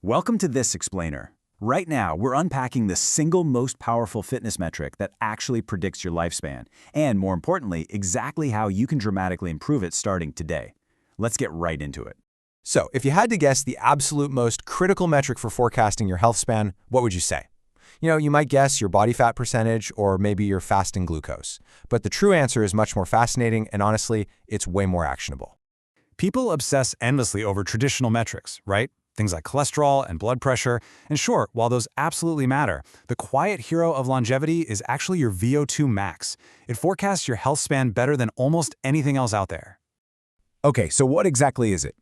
Welcome to This Explainer. Right now, we're unpacking the single most powerful fitness metric that actually predicts your lifespan, and more importantly, exactly how you can dramatically improve it starting today. Let's get right into it. So, if you had to guess the absolute most critical metric for forecasting your health span, what would you say? You might guess your body fat percentage or maybe your fasting glucose. But the true answer is much more fascinating, and honestly, it's way more actionable. People obsess endlessly over traditional metrics, right? Things like cholesterol and blood pressure. And sure, while those absolutely matter, the quiet hero of longevity is actually your VO2 Max. It forecasts your health span better than almost anything else out there. Okay, so what exactly is it?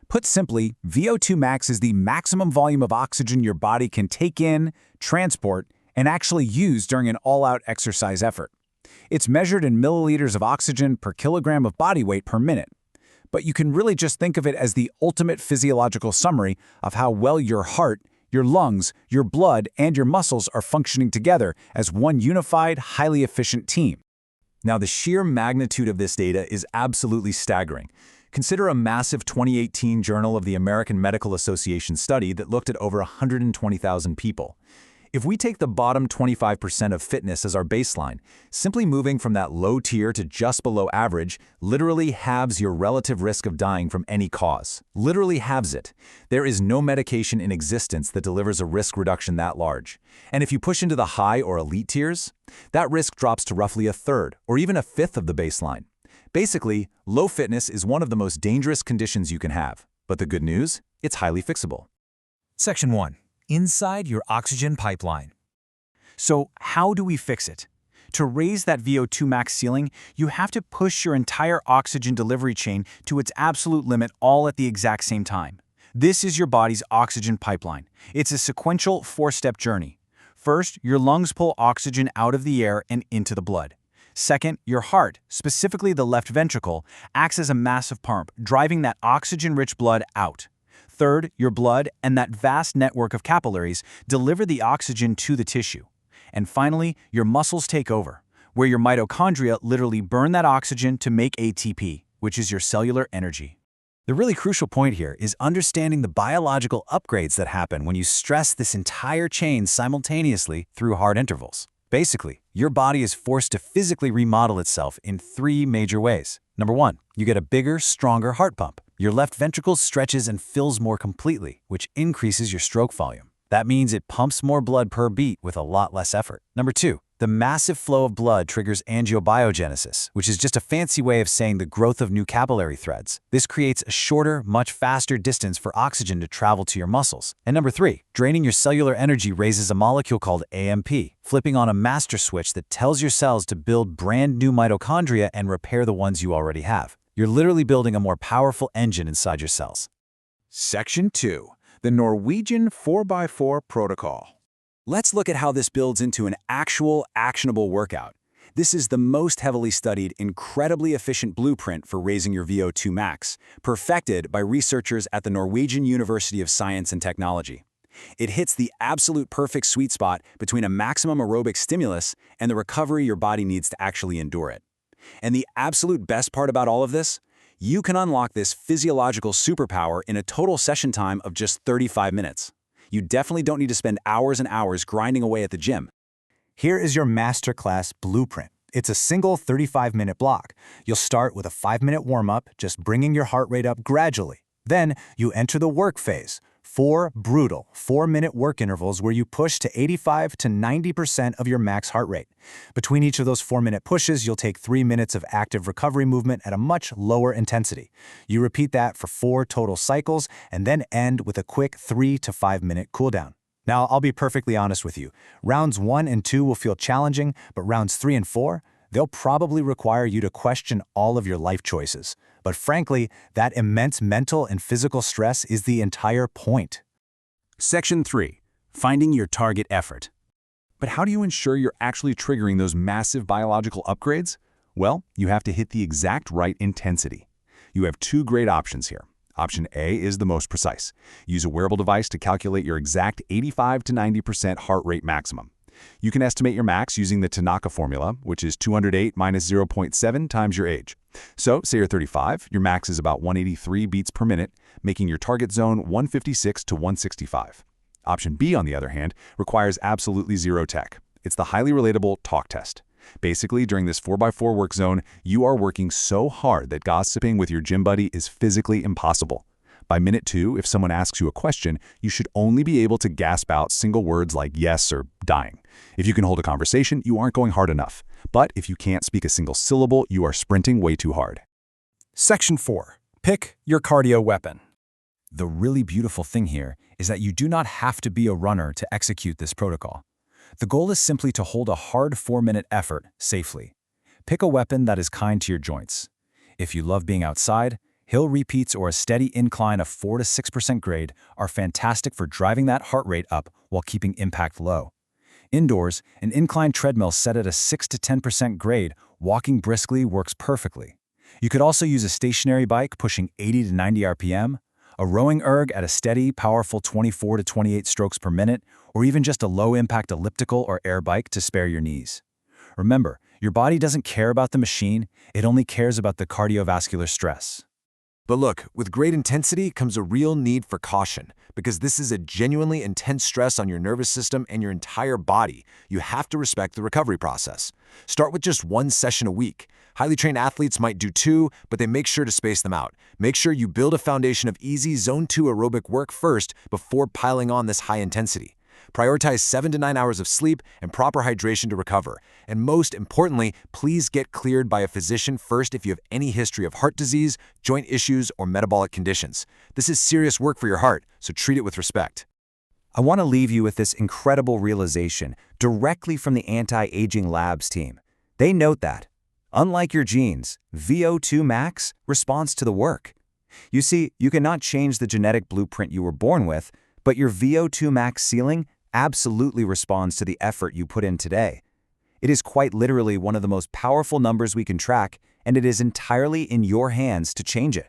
Put simply, VO2 max is the maximum volume of oxygen your body can take in, transport, and actually use during an all-out exercise effort. It's measured in milliliters of oxygen per kilogram of body weight per minute. But you can really just think of it as the ultimate physiological summary of how well your heart, your lungs, your blood, and your muscles are functioning together as one unified, highly efficient team. Now, the sheer magnitude of this data is absolutely staggering. Consider a massive 2018 Journal of the American Medical Association study that looked at over 120,000 people. If we take the bottom 25% of fitness as our baseline, simply moving from that low tier to just below average literally halves your relative risk of dying from any cause. Literally halves it. There is no medication in existence that delivers a risk reduction that large. And if you push into the high or elite tiers, that risk drops to roughly a third or even a fifth of the baseline. Basically, low fitness is one of the most dangerous conditions you can have. But the good news? It's highly fixable. Section 1. Inside your oxygen pipeline. So how do we fix it? To raise that VO2 max ceiling, you have to push your entire oxygen delivery chain to its absolute limit all at the exact same time. This is your body's oxygen pipeline. It's a sequential four-step journey. First, your lungs pull oxygen out of the air and into the blood. Second, your heart, specifically the left ventricle, acts as a massive pump, driving that oxygen-rich blood out. Third, your blood and that vast network of capillaries deliver the oxygen to the tissue. And finally, your muscles take over, where your mitochondria literally burn that oxygen to make ATP, which is your cellular energy. The really crucial point here is understanding the biological upgrades that happen when you stress this entire chain simultaneously through hard intervals. Basically, your body is forced to physically remodel itself in three major ways. Number one, you get a bigger, stronger heart pump. Your left ventricle stretches and fills more completely, which increases your stroke volume. That means it pumps more blood per beat with a lot less effort. Number two, the massive flow of blood triggers angiobiogenesis, which is just a fancy way of saying the growth of new capillary threads. This creates a shorter, much faster distance for oxygen to travel to your muscles. And number three, draining your cellular energy raises a molecule called AMP, flipping on a master switch that tells your cells to build brand new mitochondria and repair the ones you already have. You're literally building a more powerful engine inside your cells. Section 2. The Norwegian 4x4 protocol. Let's look at how this builds into an actual, actionable workout. This is the most heavily studied, incredibly efficient blueprint for raising your VO2 max, perfected by researchers at the Norwegian University of Science and Technology. It hits the absolute perfect sweet spot between a maximum aerobic stimulus and the recovery your body needs to actually endure it. And the absolute best part about all of this? You can unlock this physiological superpower in a total session time of just 35 minutes. You definitely don't need to spend hours and hours grinding away at the gym. Here is your masterclass blueprint. It's a single 35-minute block. You'll start with a 5-minute warm-up, just bringing your heart rate up gradually. Then you enter the work phase. 4 brutal 4-minute work intervals where you push to 85 to 90% of your max heart rate. Between each of those 4-minute pushes, you'll take 3 minutes of active recovery movement at a much lower intensity. You repeat that for 4 total cycles and then end with a quick 3 to 5-minute cooldown. Now, I'll be perfectly honest with you. Rounds 1 and 2 will feel challenging, but rounds 3 and 4, they'll probably require you to question all of your life choices. But frankly, that immense mental and physical stress is the entire point. Section 3. Finding your target effort. But how do you ensure you're actually triggering those massive biological upgrades? Well, you have to hit the exact right intensity. You have 2 great options here. Option A is the most precise. Use a wearable device to calculate your exact 85 to 90% heart rate maximum. You can estimate your max using the Tanaka formula, which is 208 minus 0.7 times your age. So, say you're 35, your max is about 183 beats per minute, making your target zone 156 to 165. Option B, on the other hand, requires absolutely zero tech. It's the highly relatable talk test. Basically, during this 4x4 work zone, you are working so hard that gossiping with your gym buddy is physically impossible. By minute 2, if someone asks you a question, you should only be able to gasp out single words like yes or dying. If you can hold a conversation, you aren't going hard enough. But if you can't speak a single syllable, you are sprinting way too hard. Section 4. Pick your cardio weapon. The really beautiful thing here is that you do not have to be a runner to execute this protocol. The goal is simply to hold a hard 4-minute effort safely. Pick a weapon that is kind to your joints. If you love being outside, hill repeats or a steady incline of 4 to 6% grade are fantastic for driving that heart rate up while keeping impact low. Indoors, an incline treadmill set at a 6 to 10% grade, walking briskly works perfectly. You could also use a stationary bike pushing 80 to 90 RPM, a rowing erg at a steady, powerful 24 to 28 strokes per minute, or even just a low-impact elliptical or air bike to spare your knees. Remember, your body doesn't care about the machine, it only cares about the cardiovascular stress. But look, with great intensity comes a real need for caution, because this is a genuinely intense stress on your nervous system and your entire body. You have to respect the recovery process. Start with just 1 session a week. Highly trained athletes might do 2, but they make sure to space them out. Make sure you build a foundation of easy Zone 2 aerobic work first before piling on this high intensity. Prioritize 7 to 9 hours of sleep and proper hydration to recover. And most importantly, please get cleared by a physician first if you have any history of heart disease, joint issues, or metabolic conditions. This is serious work for your heart, so treat it with respect. I want to leave you with this incredible realization directly from the Antiaging-labs team. They note that, unlike your genes, VO2 Max responds to the work. You see, you cannot change the genetic blueprint you were born with, but your VO2 Max ceiling absolutely responds to the effort you put in today. It is quite literally one of the most powerful numbers we can track, and it is entirely in your hands to change it.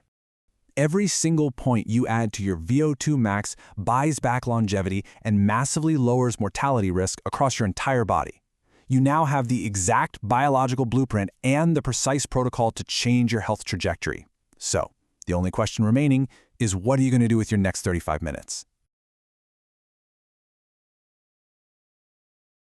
Every single point you add to your VO2 max buys back longevity and massively lowers mortality risk across your entire body. You now have the exact biological blueprint and the precise protocol to change your health trajectory. So, the only question remaining is, what are you going to do with your next 35 minutes?